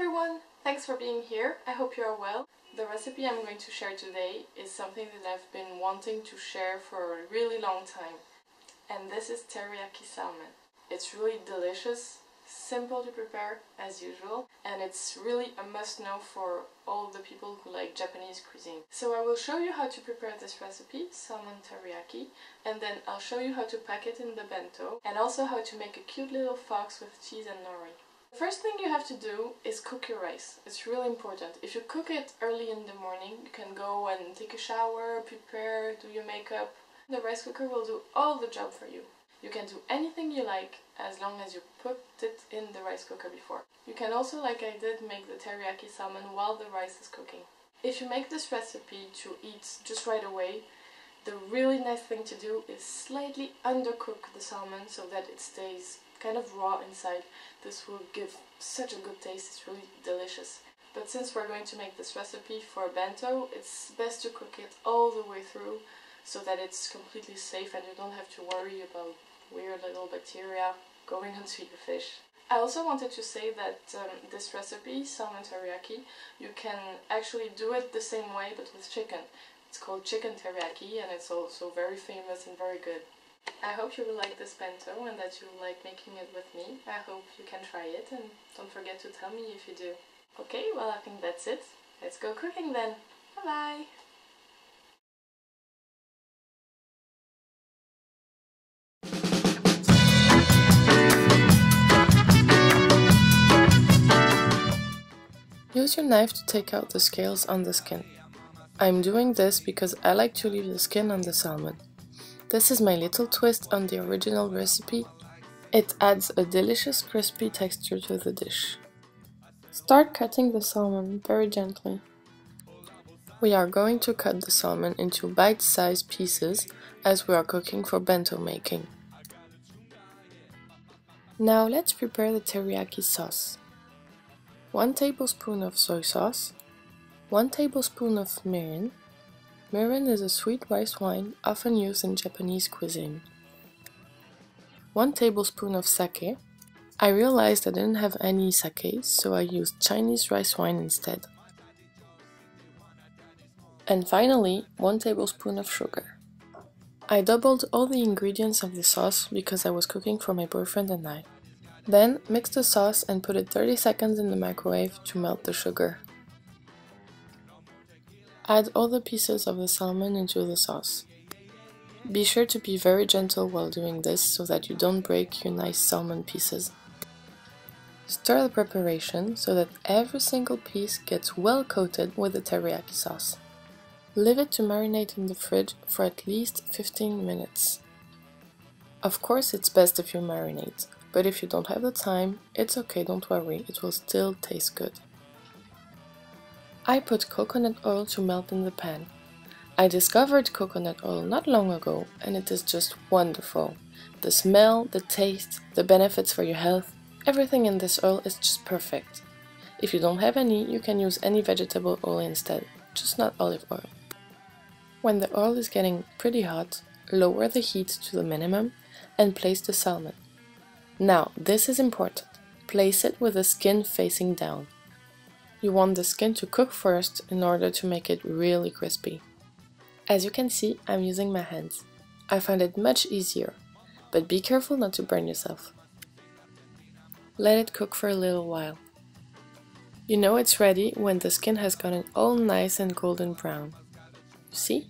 everyone! Thanks for being here. I hope you are well. The recipe I'm going to share today is something that I've been wanting to share for a really long time. And this is teriyaki salmon. It's really delicious, simple to prepare as usual, and it's really a must-know for all the people who like Japanese cuisine. So I will show you how to prepare this recipe, salmon teriyaki, and then I'll show you how to pack it in the bento, and also how to make a cute little fox with cheese and nori. The first thing you have to do is cook your rice. It's really important. If you cook it early in the morning, you can go and take a shower, prepare, do your makeup. The rice cooker will do all the job for you. You can do anything you like as long as you put it in the rice cooker before. You can also, like I did, make the teriyaki salmon while the rice is cooking. If you make this recipe to eat just right away, the really nice thing to do is slightly undercook the salmon so that it stays kind of raw inside. This will give such a good taste, it's really delicious. But since we're going to make this recipe for bento, it's best to cook it all the way through so that it's completely safe and you don't have to worry about weird little bacteria going into your fish. I also wanted to say that this recipe, salmon teriyaki, you can actually do it the same way but with chicken. It's called chicken teriyaki and it's also very famous and very good. I hope you will like this bento and that you will like making it with me. I hope you can try it and don't forget to tell me if you do. Okay, well I think that's it. Let's go cooking then. Bye bye! Use your knife to take out the scales on the skin. I'm doing this because I like to leave the skin on the salmon. This is my little twist on the original recipe. It adds a delicious crispy texture to the dish. Start cutting the salmon very gently. We are going to cut the salmon into bite-sized pieces as we are cooking for bento making. Now let's prepare the teriyaki sauce. 1 tablespoon of soy sauce, 1 tablespoon of mirin. Mirin is a sweet rice wine often used in Japanese cuisine. 1 tablespoon of sake. I realized I didn't have any sake, so I used Chinese rice wine instead. And finally, 1 tablespoon of sugar. I doubled all the ingredients of the sauce because I was cooking for my boyfriend and I. Then mix the sauce and put it 30 seconds in the microwave to melt the sugar. Add all the pieces of the salmon into the sauce. Be sure to be very gentle while doing this so that you don't break your nice salmon pieces. Stir the preparation so that every single piece gets well coated with the teriyaki sauce. Leave it to marinate in the fridge for at least 15 minutes. Of course it's best if you marinate, but if you don't have the time, it's okay, don't worry, it will still taste good. I put coconut oil to melt in the pan. I discovered coconut oil not long ago and it is just wonderful. The smell, the taste, the benefits for your health, everything in this oil is just perfect. If you don't have any, you can use any vegetable oil instead, just not olive oil. When the oil is getting pretty hot, lower the heat to the minimum and place the salmon. Now, this is important. Place it with the skin facing down. You want the skin to cook first in order to make it really crispy. As you can see, I'm using my hands. I find it much easier, but be careful not to burn yourself. Let it cook for a little while. You know it's ready when the skin has gotten all nice and golden brown. See?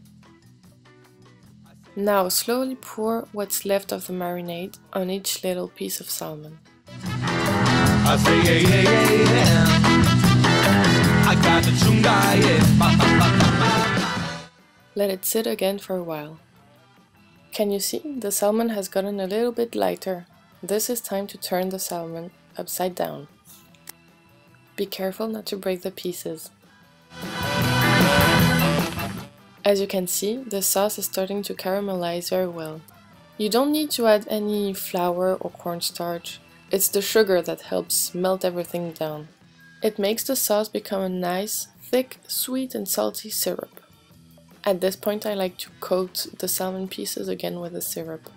Now slowly pour what's left of the marinade on each little piece of salmon. I say, yeah, yeah, yeah, yeah. I got the chunga, yeah. Let it sit again for a while. Can you see? The salmon has gotten a little bit lighter. This is time to turn the salmon upside down. Be careful not to break the pieces. As you can see, the sauce is starting to caramelize very well. You don't need to add any flour or cornstarch. It's the sugar that helps melt everything down. It makes the sauce become a nice, thick, sweet and salty syrup. At this point I like to coat the salmon pieces again with the syrup.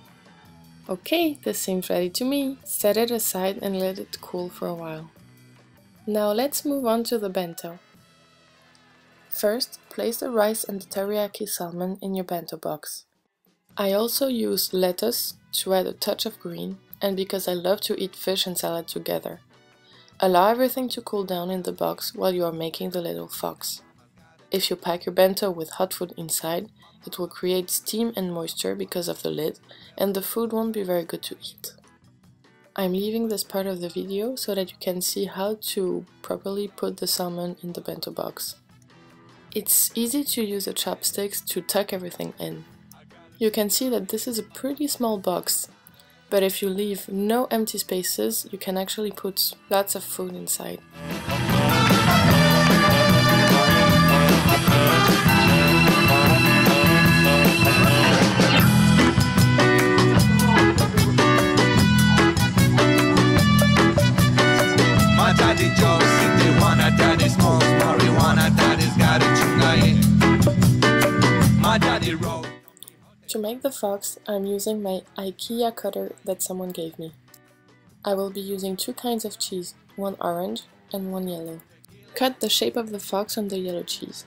Okay, this seems ready to me. Set it aside and let it cool for a while. Now let's move on to the bento. First, place the rice and the teriyaki salmon in your bento box. I also use lettuce to add a touch of green, and because I love to eat fish and salad together. Allow everything to cool down in the box while you are making the little fox. If you pack your bento with hot food inside, it will create steam and moisture because of the lid, and the food won't be very good to eat. I'm leaving this part of the video so that you can see how to properly put the salmon in the bento box. It's easy to use the chopsticks to tuck everything in. You can see that this is a pretty small box, but if you leave no empty spaces, you can actually put lots of food inside. To make the fox, I'm using my IKEA cutter that someone gave me. I will be using two kinds of cheese, one orange and one yellow. Cut the shape of the fox on the yellow cheese.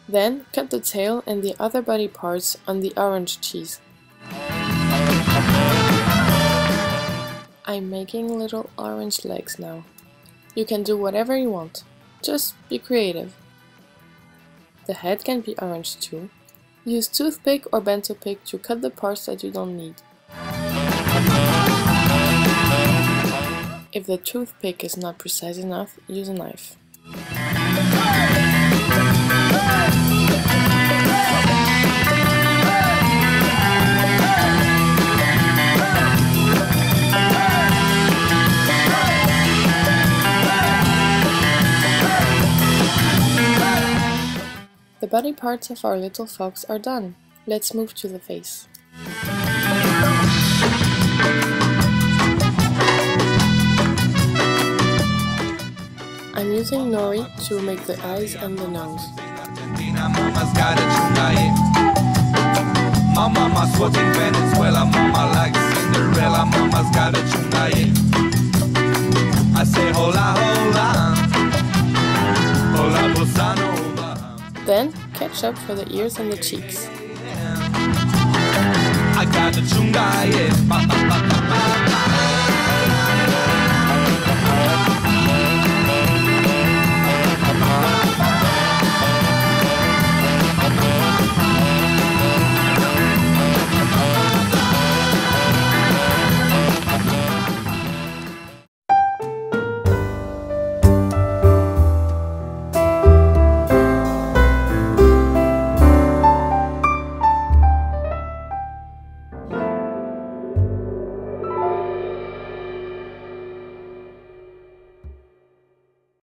Then cut the tail and the other body parts on the orange cheese. I'm making little orange legs now. You can do whatever you want. Just be creative. The head can be orange too. Use toothpick or bento pick to cut the parts that you don't need. If the toothpick is not precise enough, use a knife. The body parts of our little fox are done. Let's move to the face. I'm using nori to make the eyes and the nose. I say hola hola, hola bossa nova. Then, ketchup for the ears and the cheeks. I got the chunga, yeah.